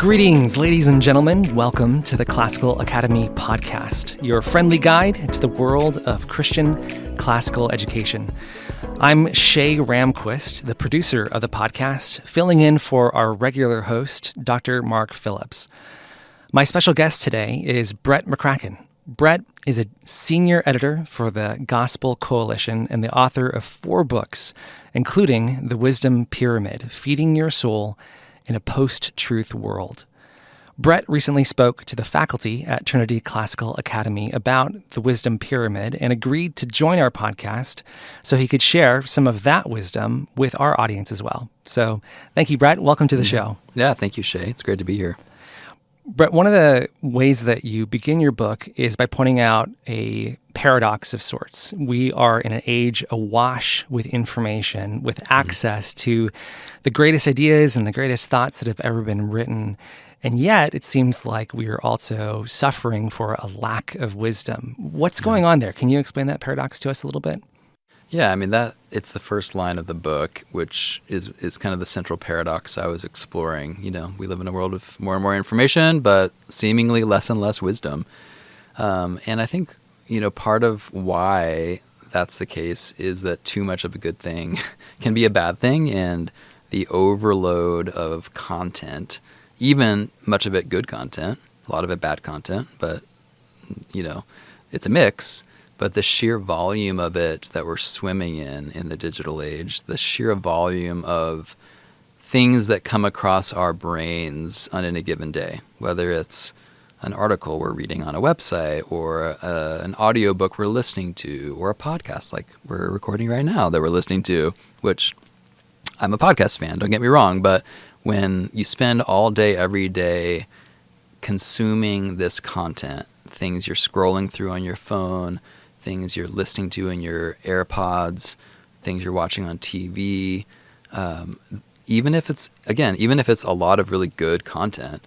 Greetings, ladies and gentlemen. Welcome to the Classical Academy podcast, your friendly guide to the world of Christian classical education. I'm Shay Ramquist, the producer of the podcast, filling in for our regular host, Dr. Mark Phillips. My special guest today is Brett McCracken. Brett is a senior editor for the Gospel Coalition and the author of 4 books, including The Wisdom Pyramid, Feeding Your Soul in a Post-Truth World. Brett recently spoke to the faculty at Trinity Classical Academy about the Wisdom Pyramid and agreed to join our podcast so he could share some of that wisdom with our audience as well. So thank you, Brett. Welcome to the show. Yeah, thank you, Shay. It's great to be here. Brett, one of the ways that you begin your book is by pointing out a paradox of sorts. We are in an age awash with information, with access to the greatest ideas and the greatest thoughts that have ever been written. And yet, it seems like we are also suffering for a lack of wisdom. What's going on there? Can you explain that paradox to us a little bit? Yeah, I mean, it's the first line of the book, which is kind of the central paradox I was exploring. You know, we live in a world of more and more information, but seemingly less and less wisdom. And I think, part of why that's the case is that too much of a good thing can be a bad thing, and the overload of content, even much of it good content, a lot of it bad content, but, it's a mix. But the sheer volume of it that we're swimming in the digital age, the sheer volume of things that come across our brains on any given day, whether it's an article we're reading on a website or an audiobook we're listening to or a podcast like we're recording right now that we're listening to, which I'm a podcast fan, don't get me wrong, but when you spend all day, every day consuming this content, things you're scrolling through on your phone, things you're listening to in your AirPods, things you're watching on TV, even if it's a lot of really good content,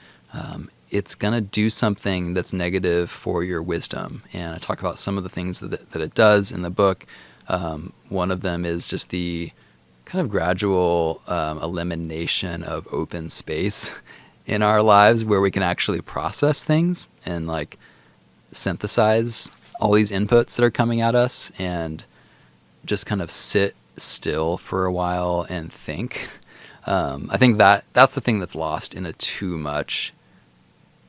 it's going to do something that's negative for your wisdom. And I talk about some of the things that it does in the book. One of them is just the kind of gradual elimination of open space in our lives where we can actually process things and like synthesize all these inputs that are coming at us and just kind of sit still for a while and think. I think that's the thing that's lost in a too much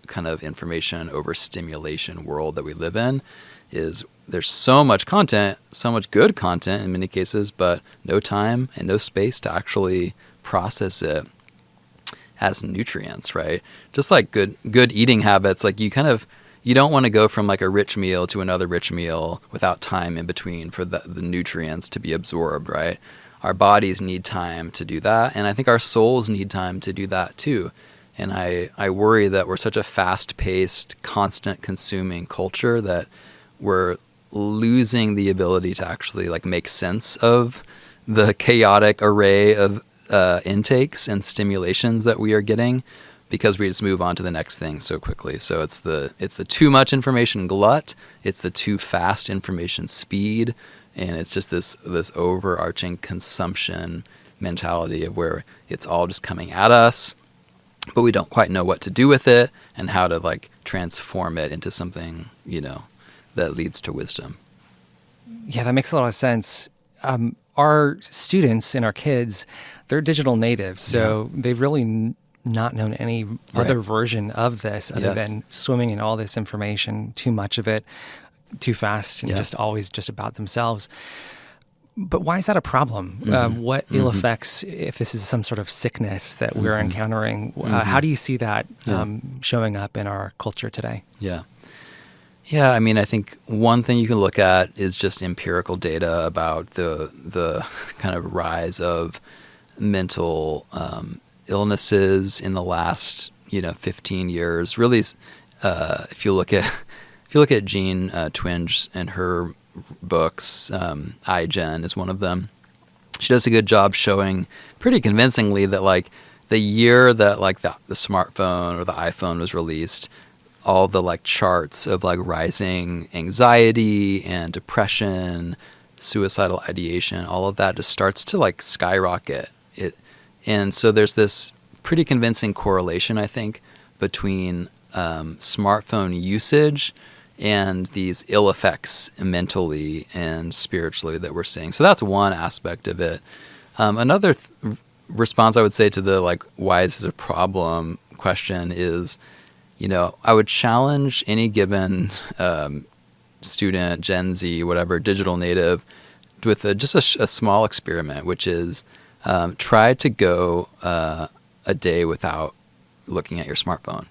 kind of information overstimulation world that we live in, is there's so much content, so much good content in many cases, but no time and no space to actually process it as nutrients, right? Just like good eating habits, like you don't want to go from like a rich meal to another rich meal without time in between for the nutrients to be absorbed, right? Our bodies need time to do that, and I think our souls need time to do that too. And I worry that we're such a fast-paced, constant consuming culture that we're losing the ability to actually like make sense of the chaotic array of intakes and stimulations that we are getting, because we just move on to the next thing so quickly. So it's the too much information glut, it's the too fast information speed, and it's just this overarching consumption mentality of where it's all just coming at us, but we don't quite know what to do with it and how to like transform it into something, that leads to wisdom. Yeah, that makes a lot of sense. Our students and our kids, they're digital natives, so they've really not known any other version of this other than swimming in all this information, too much of it, too fast, and just always just about themselves. But why is that a problem? What ill effects, if this is some sort of sickness that we're encountering, how do you see that showing up in our culture today? Yeah, I mean, I think one thing you can look at is just empirical data about the kind of rise of mental illnesses in the last 15 years. Really, if you look at Jean Twenge and her books, iGen is one of them. She does a good job showing pretty convincingly that like the year that like the smartphone or the iPhone was released, all the like charts of like rising anxiety and depression, suicidal ideation, all of that just starts to like skyrocket. And so there's this pretty convincing correlation, I think, between smartphone usage and these ill effects mentally and spiritually that we're seeing. So that's one aspect of it. Another response I would say to the like, why is this a problem question is, I would challenge any given student, Gen Z, whatever, digital native, with just a small experiment, which is try to go a day without looking at your smartphone,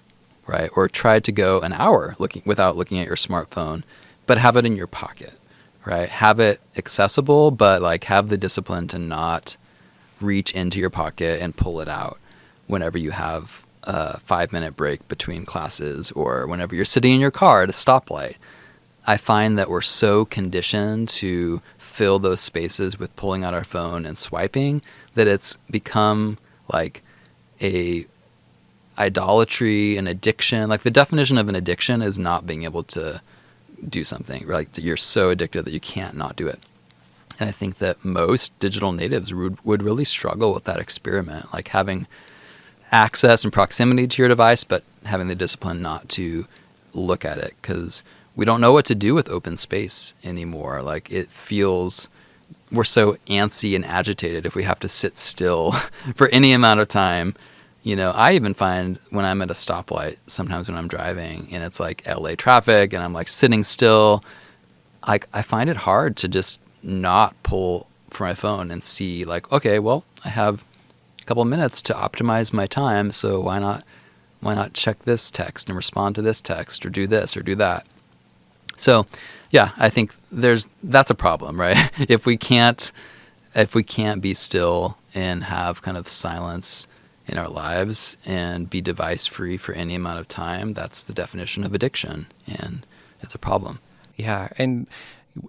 right? Or try to go an hour without looking at your smartphone, but have it in your pocket, right? Have it accessible, but like have the discipline to not reach into your pocket and pull it out whenever you have a 5-minute break between classes or whenever you're sitting in your car at a stoplight. I find that we're so conditioned to fill those spaces with pulling out our phone and swiping that it's become like a idolatry, an addiction. Like the definition of an addiction is not being able to do something. Like you're so addicted that you can't not do it. And I think that most digital natives would really struggle with that experiment, like having access and proximity to your device, but having the discipline not to look at it, because we don't know what to do with open space anymore. Like it feels, we're so antsy and agitated if we have to sit still for any amount of time. I even find when I'm at a stoplight, sometimes when I'm driving and it's like LA traffic and I'm like sitting still, I find it hard to just not pull for my phone and see like, okay, well, I have a couple of minutes to optimize my time, so why not check this text and respond to this text or do this or do that. So yeah, I think that's a problem, right? If we can't be still and have kind of silence in our lives and be device free for any amount of time, that's the definition of addiction, and it's a problem. Yeah, and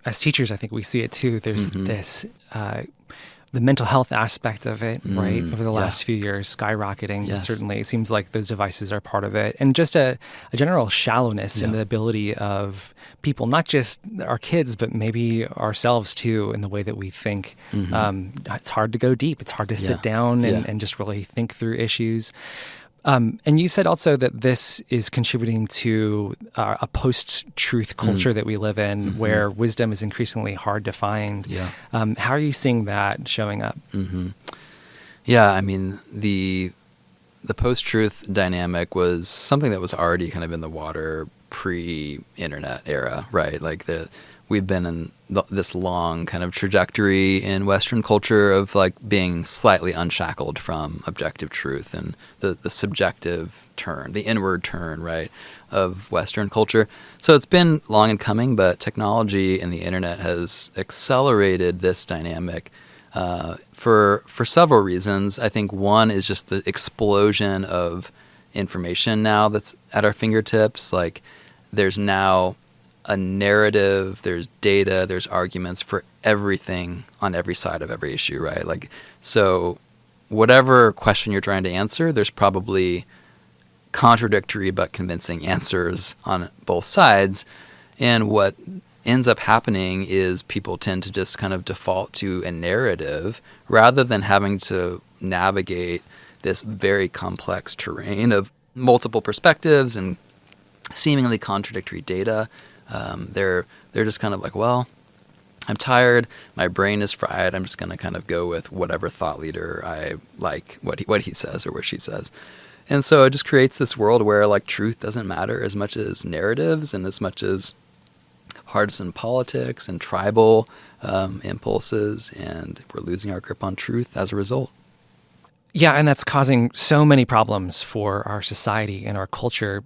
as teachers, I think we see it too. There's this, the mental health aspect of it, right? Over the last few years, skyrocketing. Yes. Certainly, it seems like those devices are part of it. And just a general shallowness in the ability of people, not just our kids, but maybe ourselves too, in the way that we think. It's hard to go deep. It's hard to sit down and just really think through issues. And you said also that this is contributing to a post-truth culture that we live in, where wisdom is increasingly hard to find. Yeah. How are you seeing that showing up? Yeah, I mean, the post-truth dynamic was something that was already kind of in the water pre-internet era, right? Like we've been in this long kind of trajectory in Western culture of like being slightly unshackled from objective truth and the subjective turn, the inward turn, right, of Western culture. So it's been long in coming, but technology and the internet has accelerated this dynamic for several reasons. I think one is just the explosion of information now that's at our fingertips. Like there's now a narrative, there's data, there's arguments for everything on every side of every issue, right? Like, so whatever question you're trying to answer, there's probably contradictory but convincing answers on both sides. And what ends up happening is people tend to just kind of default to a narrative rather than having to navigate this very complex terrain of multiple perspectives and seemingly contradictory data. They're just kind of like, well, I'm tired, my brain is fried, I'm just going to kind of go with whatever thought leader I like, what he says or what she says. And so it just creates this world where like truth doesn't matter as much as narratives and as much as partisan politics and tribal impulses, and we're losing our grip on truth as a result. Yeah, and that's causing so many problems for our society and our culture.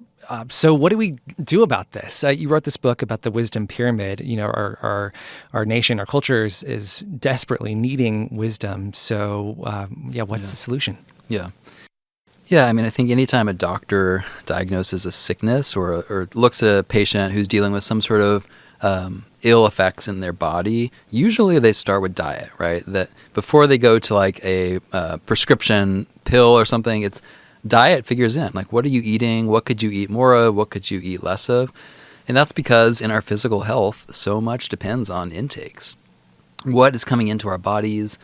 So what do we do about this? You wrote this book about the wisdom pyramid. Our nation, our culture is desperately needing wisdom. So what's the solution? Yeah, I mean, I think anytime a doctor diagnoses a sickness or looks at a patient who's dealing with some sort of ill effects in their body, usually they start with diet, right? That before they go to like a prescription pill or something, it's diet figures in. Like, what are you eating? What could you eat more of? What could you eat less of? And that's because in our physical health, so much depends on intakes. What is coming into our bodies?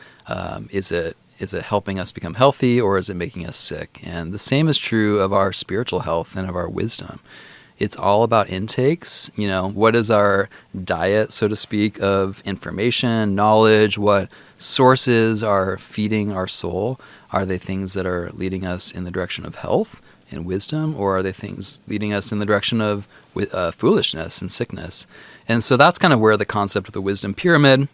Is it Is it helping us become healthy, or is it making us sick? And the same is true of our spiritual health and of our wisdom. It's all about intakes. What is our diet, so to speak, of information, knowledge? What sources are feeding our soul? Are they things that are leading us in the direction of health and wisdom, or are they things leading us in the direction of foolishness and sickness? And so that's kind of where the concept of the wisdom pyramid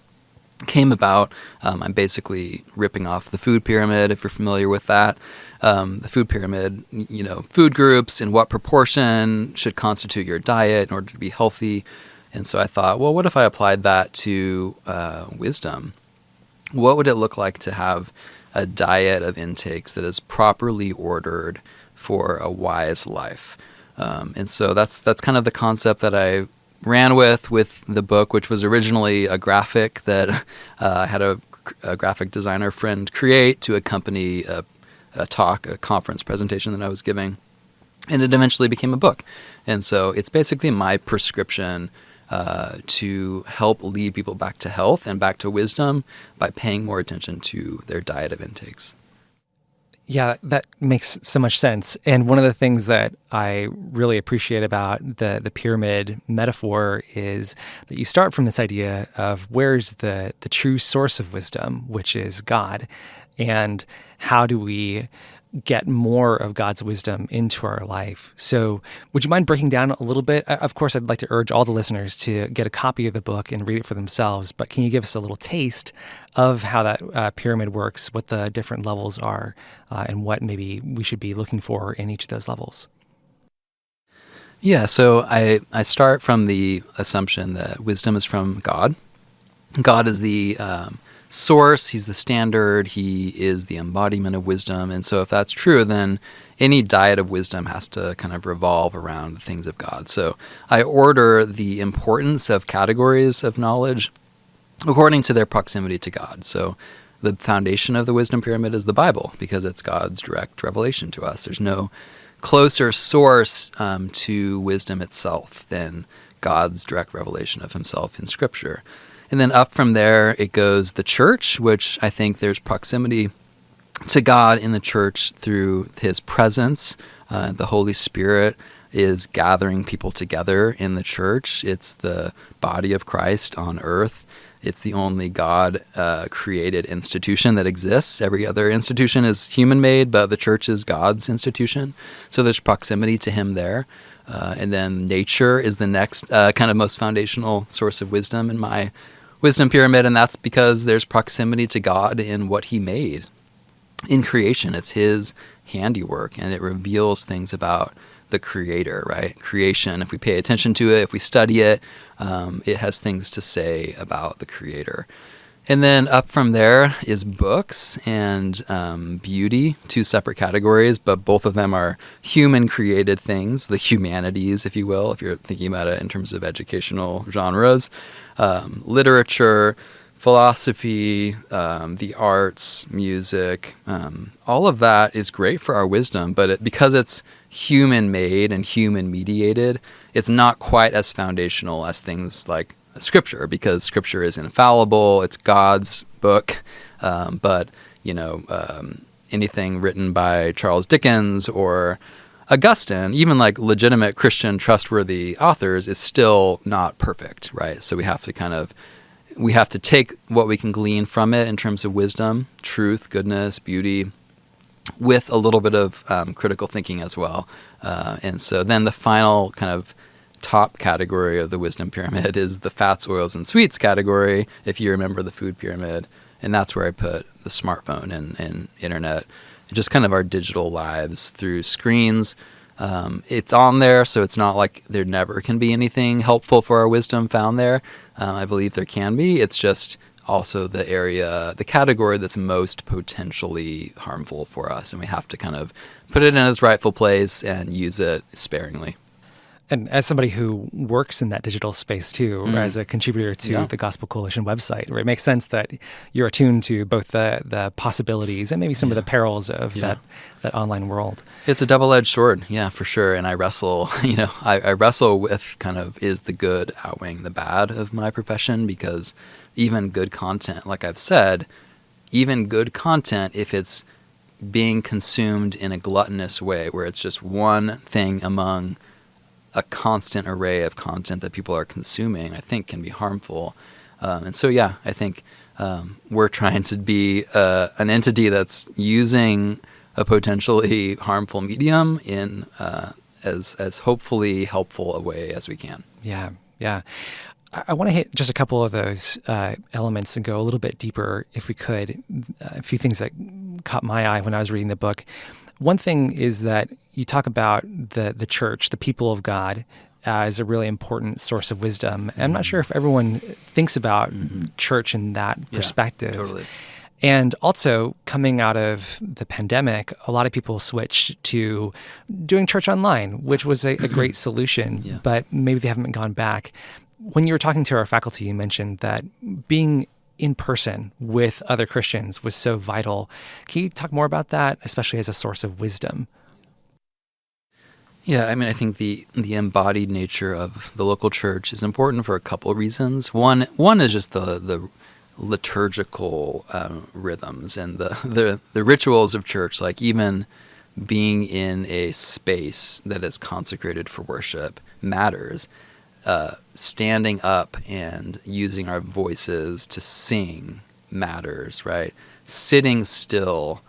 came about. I'm basically ripping off the food pyramid, if you're familiar with that. The food pyramid, food groups and what proportion should constitute your diet in order to be healthy. And so I thought, well, what if I applied that to wisdom? What would it look like to have a diet of intakes that is properly ordered for a wise life? And so that's kind of the concept that I ran with the book, which was originally a graphic that I had a graphic designer friend create to accompany a conference presentation that I was giving. And it eventually became a book. And so it's basically my prescription to help lead people back to health and back to wisdom by paying more attention to their diet of intakes. Yeah, that makes so much sense. And one of the things that I really appreciate about the pyramid metaphor is that you start from this idea of where's the true source of wisdom, which is God, and how do we get more of God's wisdom into our life. So would you mind breaking down a little bit? Of course, I'd like to urge all the listeners to get a copy of the book and read it for themselves, but can you give us a little taste of how that pyramid works, what the different levels are, and what maybe we should be looking for in each of those levels? Yeah, so I start from the assumption that wisdom is from God. God is the source, he's the standard, he is the embodiment of wisdom. And so if that's true, then any diet of wisdom has to kind of revolve around the things of God. So I order the importance of categories of knowledge according to their proximity to God. So the foundation of the wisdom pyramid is the Bible, because it's God's direct revelation to us. There's no closer source to wisdom itself than God's direct revelation of himself in Scripture. And then up from there, it goes the church, which I think there's proximity to God in the church through his presence. The Holy Spirit is gathering people together in the church. It's the body of Christ on earth. It's the only God-created institution that exists. Every other institution is human-made, but the church is God's institution. So there's proximity to him there. And then nature is the next kind of most foundational source of wisdom in my wisdom pyramid, and that's because there's proximity to God in what he made. In creation, it's his handiwork, and it reveals things about the creator, right? Creation, if we pay attention to it, if we study it, it has things to say about the creator. And then up from there is books and beauty, two separate categories, but both of them are human-created things, the humanities, if you will, if you're thinking about it in terms of educational genres. Literature, philosophy, the arts, music, all of that is great for our wisdom, but because it's human-made and human-mediated, it's not quite as foundational as things like Scripture, because Scripture is infallible, it's God's book, but anything written by Charles Dickens or Augustine, even like legitimate Christian trustworthy authors, is still not perfect, right? So we have to take what we can glean from it in terms of wisdom, truth, goodness, beauty, with a little bit of critical thinking as well. And so then the final kind of top category of the wisdom pyramid is the fats, oils, and sweets category, if you remember the food pyramid. And that's where I put the smartphone and internet, just kind of our digital lives through screens. It's on there, so it's not like there never can be anything helpful for our wisdom found there. I believe there can be. It's just also the category that's most potentially harmful for us, and we have to kind of put it in its rightful place and use it sparingly. And as somebody who works in that digital space too, as a contributor to the Gospel Coalition website, where it makes sense that you're attuned to both the possibilities and maybe some of the perils of that online world. It's a double-edged sword, yeah, for sure. And I wrestle, I wrestle with kind of, is the good outweighing the bad of my profession? Because even good content, like I've said, even good content, if it's being consumed in a gluttonous way, where it's just one thing among a constant array of content that people are consuming, I think can be harmful. And so, yeah, I think we're trying to be an entity that's using a potentially harmful medium in as hopefully helpful a way as we can. Yeah, yeah. I want to hit just a couple of those elements and go a little bit deeper, if we could. A few things that caught my eye when I was reading the book. One thing is that you talk about the church, the people of God, as a really important source of wisdom. And I'm not sure if everyone thinks about church in that perspective. Totally. And also, coming out of the pandemic, a lot of people switched to doing church online, which was a great solution, but maybe they haven't gone back. When you were talking to our faculty, you mentioned that being in person with other Christians was so vital. Can you talk more about that, especially as a source of wisdom? Yeah, I mean, I think the embodied nature of the local church is important for a couple of reasons. One is just the liturgical rhythms and the rituals of church, like even being in a space that is consecrated for worship matters. Standing up and using our voices to sing matters, right? Sitting still,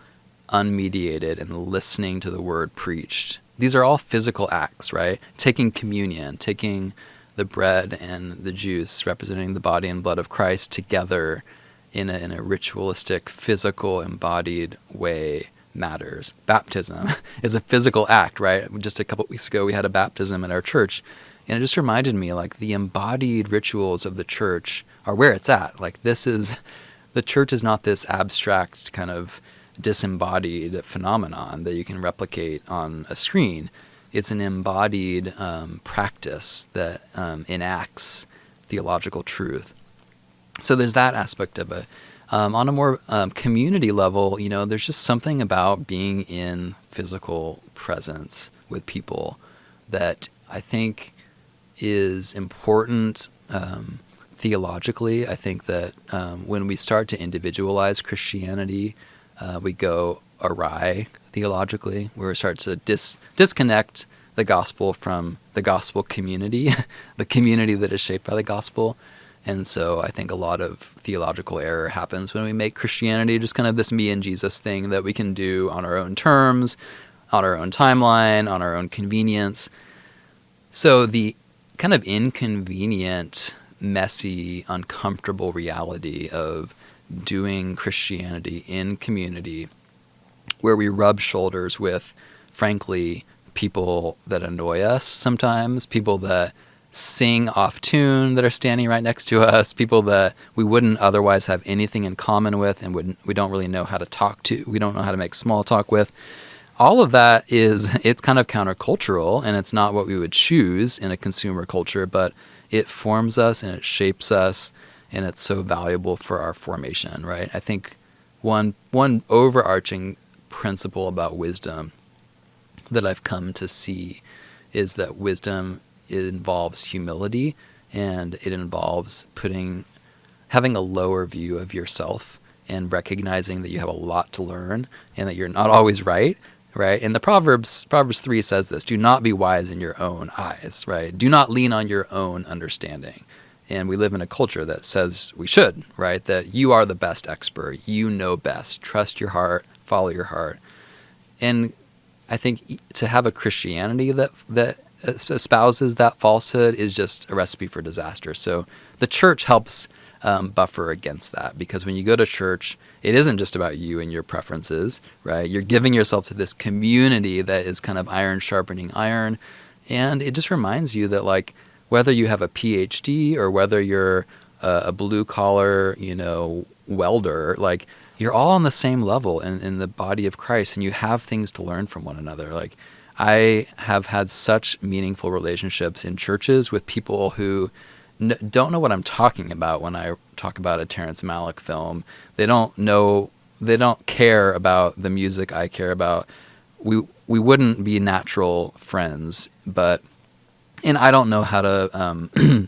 unmediated, and listening to the word preached. These are all physical acts, right? Taking communion, taking the bread and the juice representing the body and blood of Christ together in a ritualistic, physical, embodied way matters. Baptism is a physical act, right? Just a couple weeks ago, we had a baptism in our church, and it just reminded me, like, the embodied rituals of the church are where it's at. Like, the church is not this abstract kind of disembodied phenomenon that you can replicate on a screen. It's an embodied practice that enacts theological truth. So there's that aspect of it. On a more community level, there's just something about being in physical presence with people that I think is important theologically. I think that when we start to individualize Christianity, we go awry theologically, where we start to disconnect the gospel from the gospel community, the community that is shaped by the gospel. And so I think a lot of theological error happens when we make Christianity just kind of this me and Jesus thing that we can do on our own terms, on our own timeline, on our own convenience. So the kind of inconvenient, messy, uncomfortable reality of doing Christianity in community, where we rub shoulders with, frankly, people that annoy us sometimes, people that sing off tune that are standing right next to us, people that we wouldn't otherwise have anything in common with and we don't really know how to talk to, we don't know how to make small talk with. All of that it's kind of countercultural, and it's not what we would choose in a consumer culture, but it forms us and it shapes us, and it's so valuable for our formation, right? I think one overarching principle about wisdom that I've come to see is that wisdom involves humility, and it involves having a lower view of yourself and recognizing that you have a lot to learn and that you're not always right? And the Proverbs 3 says this: do not be wise in your own eyes, right? Do not lean on your own understanding. And we live in a culture that says we should, right? That you are the best expert, you know best, trust your heart, follow your heart. And I think to have a Christianity that espouses that falsehood is just a recipe for disaster. So the church helps buffer against that, because when you go to church, it isn't just about you and your preferences, right? You're giving yourself to this community that is kind of iron sharpening iron. And it just reminds you that, like, whether you have a PhD or whether you're a blue collar, welder, like, you're all on the same level in the body of Christ, and you have things to learn from one another. Like, I have had such meaningful relationships in churches with people who don't know what I'm talking about when I talk about a Terrence Malick film. They don't care about the music I care about. We wouldn't be natural friends, and I don't know how to,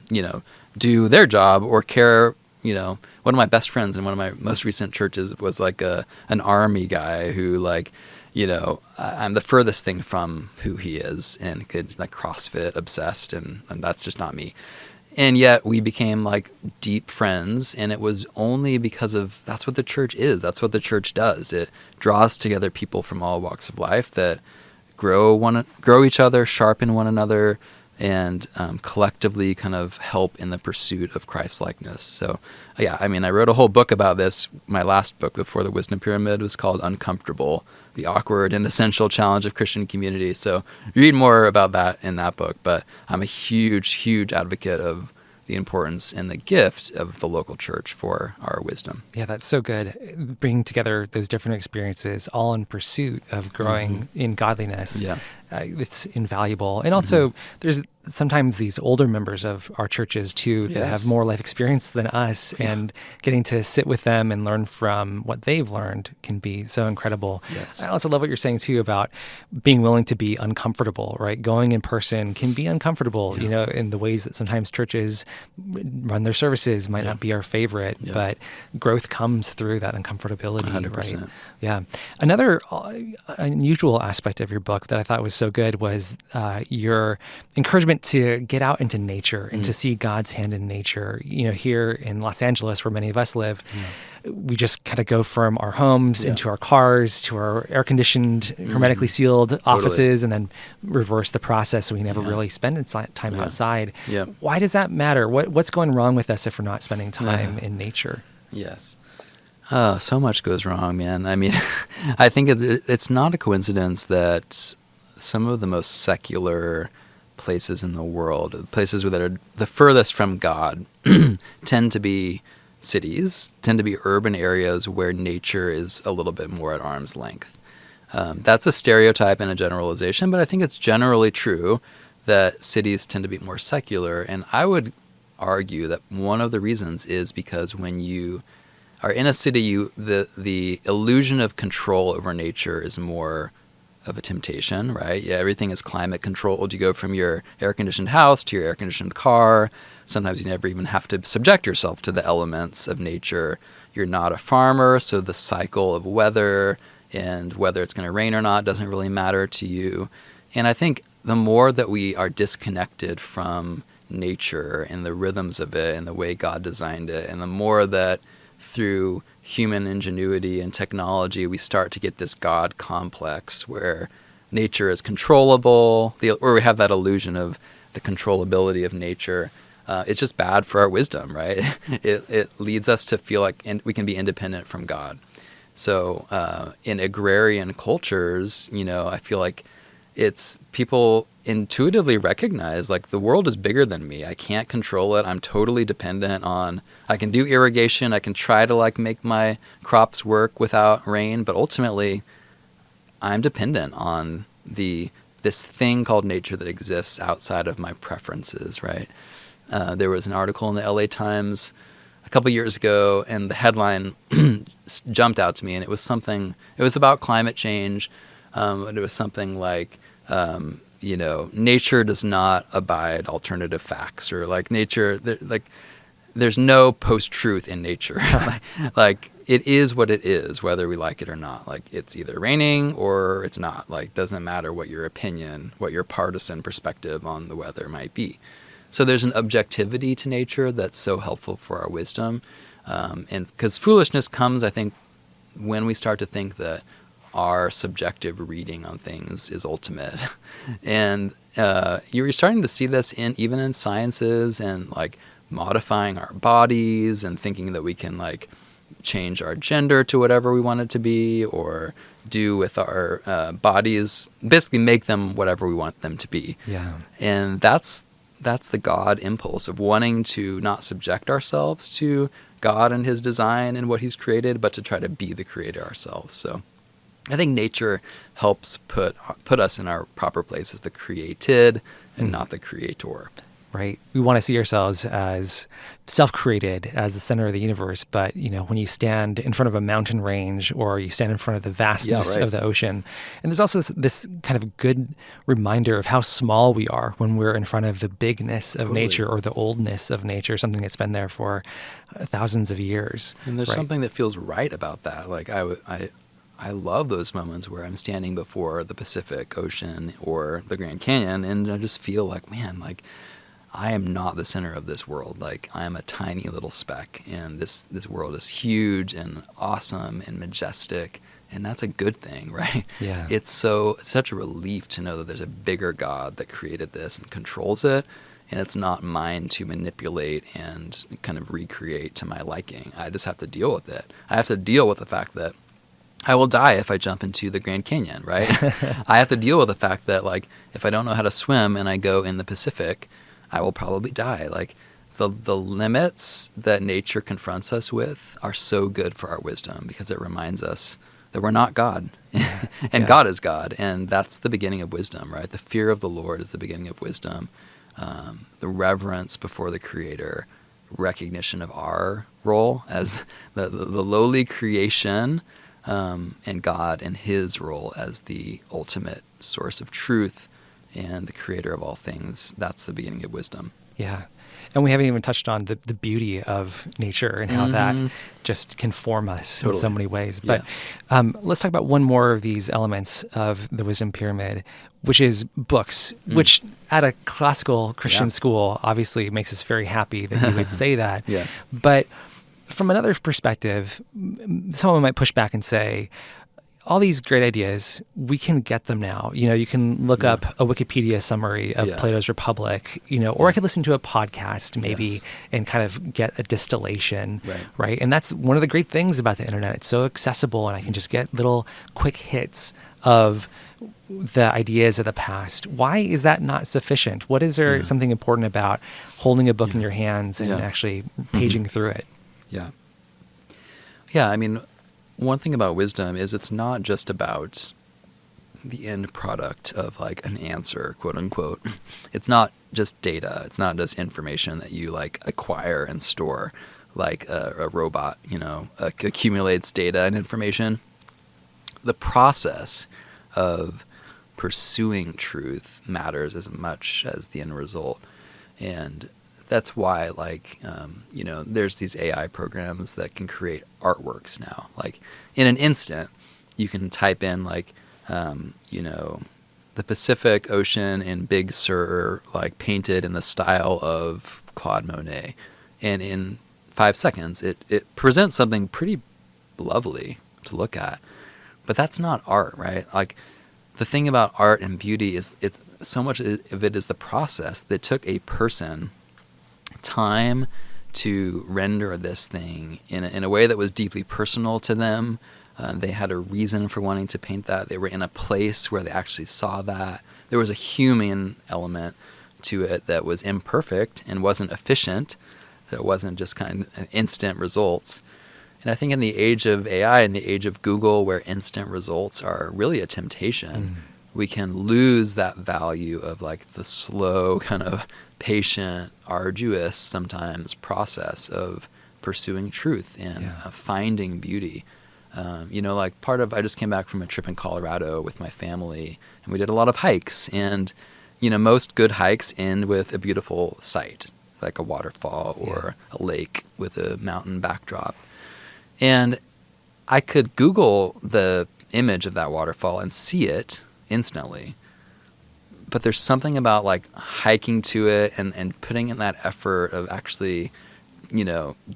do their job or care one of my best friends in one of my most recent churches was like an army guy who like, I'm the furthest thing from who he is, and could like CrossFit obsessed, and that's just not me. And yet we became like deep friends, and it was only because of that's what the church is. That's what the church does. It draws together people from all walks of life that grow each other, sharpen one another, and collectively kind of help in the pursuit of Christ-likeness. So, yeah, I mean, I wrote a whole book about this. My last book before the Wisdom Pyramid was called Uncomfortable, the Awkward and Essential Challenge of Christian Community. So read more about that in that book. But I'm a huge, huge advocate of the importance and the gift of the local church for our wisdom. Yeah, that's so good. Bringing together those different experiences, all in pursuit of growing in godliness. Yeah. It's invaluable. And also, there's sometimes these older members of our churches, too, that have more life experience than us. Yeah. And getting to sit with them and learn from what they've learned can be so incredible. Yes. I also love what you're saying, too, about being willing to be uncomfortable, right? Going in person can be uncomfortable, in the ways that sometimes churches run their services might not be our favorite, but growth comes through that uncomfortability, 100%. right? Yeah. Another unusual aspect of your book that I thought was so good was your encouragement to get out into nature and to see God's hand in nature. Here in Los Angeles, where many of us live, we just kind of go from our homes into our cars to our air-conditioned, hermetically sealed offices, and then reverse the process so we never really spend time outside. Yeah. Why does that matter? What's going wrong with us if we're not spending time in nature? Yes. So much goes wrong, man. I mean, I think it's not a coincidence that some of the most secular places in the world, places that are the furthest from God, tend to be cities, tend to be urban areas where nature is a little bit more at arm's length. That's a stereotype and a generalization, but I think it's generally true that cities tend to be more secular. And I would argue that one of the reasons is because when you are in a city, the illusion of control over nature is more of a temptation, right? Yeah, everything is climate controlled. You go from your air-conditioned house to your air-conditioned car. Sometimes you never even have to subject yourself to the elements of nature. You're not a farmer, so the cycle of weather and whether it's going to rain or not doesn't really matter to you. And I think the more that we are disconnected from nature and the rhythms of it and the way God designed it, and the more that through human ingenuity and technology, we start to get this God complex where nature is controllable, or we have that illusion of the controllability of nature. It's just bad for our wisdom, right? It leads us to feel like we can be independent from God. So in agrarian cultures, I feel like it's people intuitively recognize like the world is bigger than me. I can't control it. I'm totally dependent on, I can do irrigation. I can try to like make my crops work without rain, but ultimately I'm dependent on this thing called nature that exists outside of my preferences, right? There was an article in the LA Times a couple years ago, and the headline jumped out to me, and it was about climate change, and it was something like, nature does not abide alternative facts, or like nature, there's no post-truth in nature. like it is what it is, whether we like it or not. Like it's either raining or it's not. Like doesn't matter what your opinion, what your partisan perspective on the weather might be. So there's an objectivity to nature that's so helpful for our wisdom. And because foolishness comes, I think, when we start to think that our subjective reading on things is ultimate. And you're starting to see this even in sciences and like modifying our bodies and thinking that we can like change our gender to whatever we want it to be, or do with our bodies, basically make them whatever we want them to be. Yeah. And that's the God impulse of wanting to not subject ourselves to God and his design and what he's created, but to try to be the creator ourselves. So I think nature helps put us in our proper place as the created and not the creator. right? We want to see ourselves as self-created, as the center of the universe. But, when you stand in front of a mountain range or you stand in front of the vastness of the ocean, and there's also this kind of good reminder of how small we are when we're in front of the bigness of nature or the oldness of nature, something that's been there for thousands of years. And there's something that feels right about that. Like I love those moments where I'm standing before the Pacific Ocean or the Grand Canyon, and I just feel like, man, like I am not the center of this world. Like I am a tiny little speck, and this world is huge and awesome and majestic, and that's a good thing, right? Yeah. It's such a relief to know that there's a bigger God that created this and controls it, and it's not mine to manipulate and kind of recreate to my liking. I just have to deal with it. I have to deal with the fact that I will die if I jump into the Grand Canyon, right? I have to deal with the fact that, like, if I don't know how to swim and I go in the Pacific, I will probably die. Like, the limits that nature confronts us with are so good for our wisdom, because it reminds us that we're not God, and God is God, and that's the beginning of wisdom, right? The fear of the Lord is the beginning of wisdom. The reverence before the Creator, recognition of our role as the lowly creation, and God and his role as the ultimate source of truth and the creator of all things. That's the beginning of wisdom. Yeah. And we haven't even touched on the beauty of nature and how that just can form us in so many ways. But let's talk about one more of these elements of the wisdom pyramid, which is books, which at a classical Christian school obviously makes us very happy that you would say that. Yes. But from another perspective, someone might push back and say, all these great ideas, we can get them now. You can look up a Wikipedia summary of Plato's Republic, or I could listen to a podcast maybe and kind of get a distillation, right? And that's one of the great things about the internet. It's so accessible, and I can just get little quick hits of the ideas of the past. Why is that not sufficient? What is there something important about holding a book in your hands and actually paging through it? Yeah, I mean, one thing about wisdom is it's not just about the end product of like an answer, quote unquote. It's not just data. It's not just information that you like acquire and store like a robot, accumulates data and information. The process of pursuing truth matters as much as the end result. And that's why, there's these AI programs that can create artworks now. Like, in an instant, you can type in, the Pacific Ocean in Big Sur, like, painted in the style of Claude Monet. And in 5 seconds, it presents something pretty lovely to look at. But that's not art, right? Like, the thing about art and beauty is it's so much of it is the process that took a person time to render this thing in a way that was deeply personal to them. They had a reason for wanting to paint that. They were in a place where they actually saw that. There was a human element to it that was imperfect and wasn't efficient. That wasn't just kind of instant results. And I think in the age of AI, in the age of Google, where instant results are really a temptation, we can lose that value of like the slow, kind of patient, arduous sometimes process of pursuing truth and finding beauty. I just came back from a trip in Colorado with my family, and we did a lot of hikes. And, most good hikes end with a beautiful sight, like a waterfall or a lake with a mountain backdrop. And I could Google the image of that waterfall and see it instantly. But there's something about like hiking to it and putting in that effort of actually,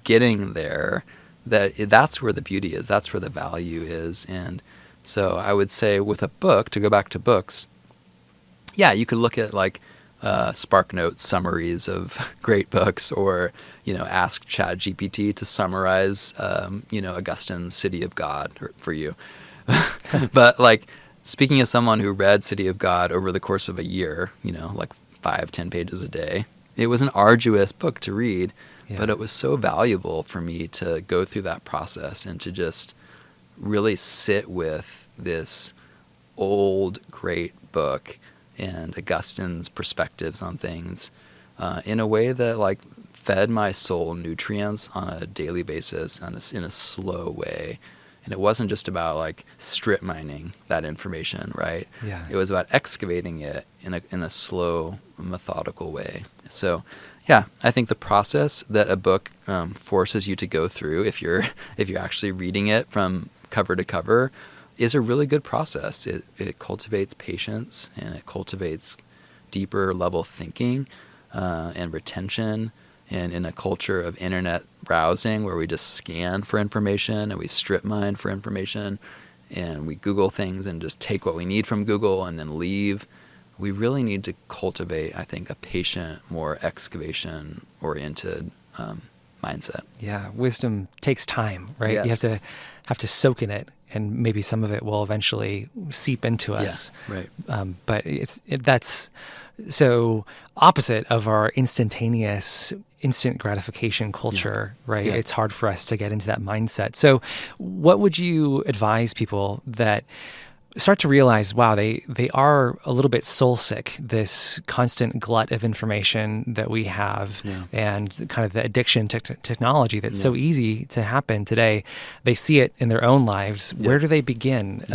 getting there, that's where the beauty is. That's where the value is. And so I would say with a book, to go back to books, you could look at like SparkNotes summaries of great books, or, ask ChatGPT to summarize, Augustine's City of God for you. But like, speaking as someone who read City of God over the course of a year, like 5-10 pages a day, it was an arduous book to read, but it was so valuable for me to go through that process and to just really sit with this old, great book and Augustine's perspectives on things. in a way that like fed my soul nutrients on a daily basis in a slow way. And it wasn't just about like strip mining that information, right? Yeah. It was about excavating it in a slow, methodical way. So, yeah, I think the process that a book forces you to go through, if you're actually reading it from cover to cover, is a really good process. It cultivates patience, and it cultivates deeper level thinking and retention. And in a culture of internet browsing where we just scan for information and we strip mine for information and we Google things and just take what we need from Google and then leave, we really need to cultivate, I think, a patient, more excavation-oriented mindset. Yeah, wisdom takes time, right? Yes. You have to soak in it, and maybe some of it will eventually seep into us. Yeah, right. But that's so opposite of our instant gratification culture, right? Yeah. It's hard for us to get into that mindset. So what would you advise people that start to realize, wow, they are a little bit soul sick, this constant glut of information that we have, and kind of the addiction to technology that's so easy to happen today. They see it in their own lives. Where do they begin?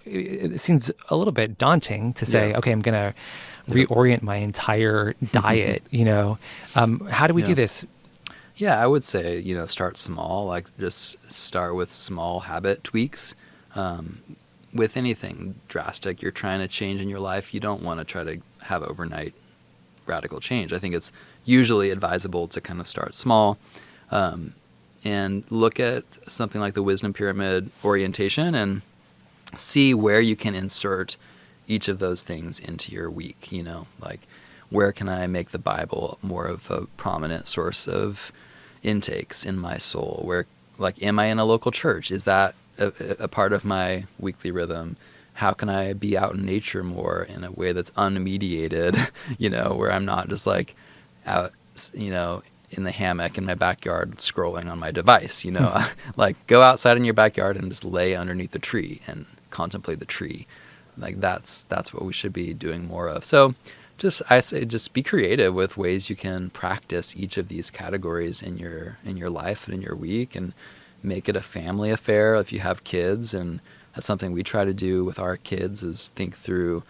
It seems a little bit daunting to say, okay, I'm going to reorient my entire diet, how do we do this? Yeah, I would say, start small, like just start with small habit tweaks. With anything drastic you're trying to change in your life, you don't want to try to have overnight radical change. I think it's usually advisable to kind of start small and look at something like the wisdom pyramid orientation and see where you can insert each of those things into your week. Like where can I make the Bible more of a prominent source of intakes in my soul? Where, like, am I in a local church? Is that a part of my weekly rhythm? How can I be out in nature more in a way that's unmediated, where I'm not just like out, in the hammock in my backyard scrolling on my device, like go outside in your backyard and just lay underneath the tree and contemplate the tree. Like that's what we should be doing more of. So I say just be creative with ways you can practice each of these categories in your life and in your week, and make it a family affair if you have kids. And that's something we try to do with our kids, is think through,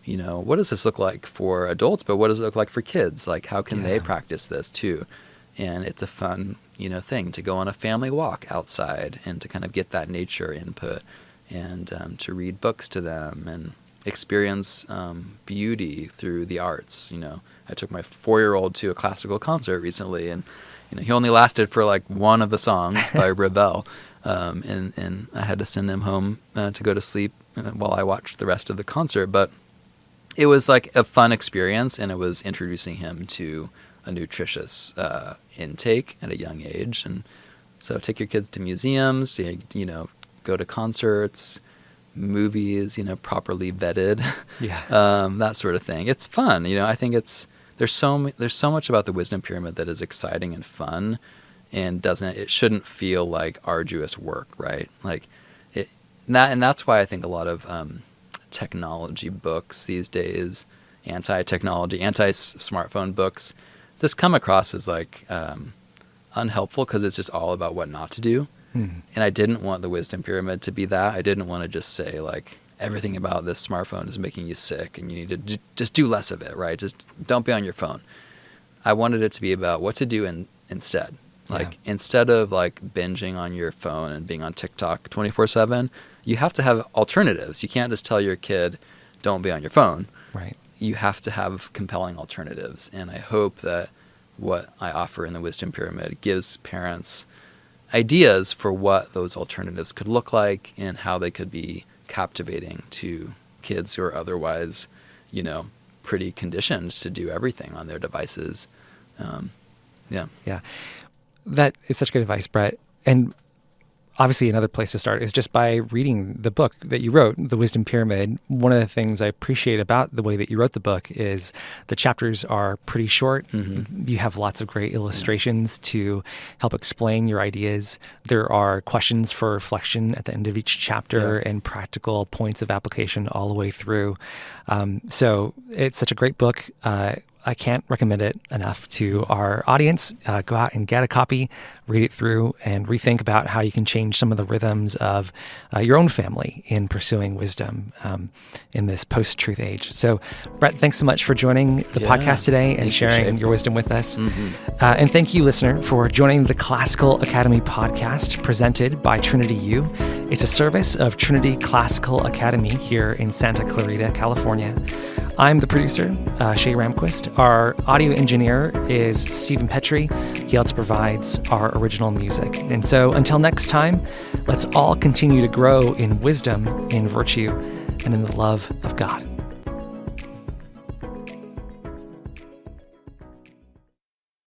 what does this look like for adults, but what does it look like for kids? Like, how can they practice this too? And it's a fun, thing to go on a family walk outside and to kind of get that nature input, and to read books to them and experience beauty through the arts. I took my 4-year-old to a classical concert recently, and he only lasted for like one of the songs by Ravel, and I had to send him home to go to sleep while I watched the rest of the concert. But it was like a fun experience, and it was introducing him to a nutritious intake at a young age. And so take your kids to museums, go to concerts, movies, properly vetted, that sort of thing. It's fun. I think there's so much about the wisdom pyramid that is exciting and fun, and it shouldn't feel like arduous work, right? Like and that's why I think a lot of technology books these days, anti-technology, anti-smartphone books, just come across as like unhelpful, because it's just all about what not to do. And I didn't want the wisdom pyramid to be that. I didn't want to just say like everything about this smartphone is making you sick and you need to just do less of it, right? Just don't be on your phone. I wanted it to be about what to do instead. Like instead of like binging on your phone and being on TikTok 24/7, you have to have alternatives. You can't just tell your kid, don't be on your phone. Right. You have to have compelling alternatives. And I hope that what I offer in the wisdom pyramid gives parents ideas for what those alternatives could look like and how they could be captivating to kids who are otherwise, pretty conditioned to do everything on their devices. Yeah. That is such good advice, Brett. And obviously another place to start is just by reading the book that you wrote, The Wisdom Pyramid. One of the things I appreciate about the way that you wrote the book is the chapters are pretty short. Mm-hmm. You have lots of great illustrations to help explain your ideas. There are questions for reflection at the end of each chapter and practical points of application all the way through. So it's such a great book. I can't recommend it enough to our audience. Go out and get a copy, read it through, and rethink about how you can change some of the rhythms of your own family in pursuing wisdom in this post-truth age. So, Brett, thanks so much for joining the podcast today and sharing your wisdom with us. And thank you, listener, for joining the Classical Academy podcast presented by Trinity U. It's a service of Trinity Classical Academy here in Santa Clarita, California. I'm the producer, Shay Ramquist. Our audio engineer is Stephen Petrie. He also provides our original music. And so until next time, let's all continue to grow in wisdom, in virtue, and in the love of God.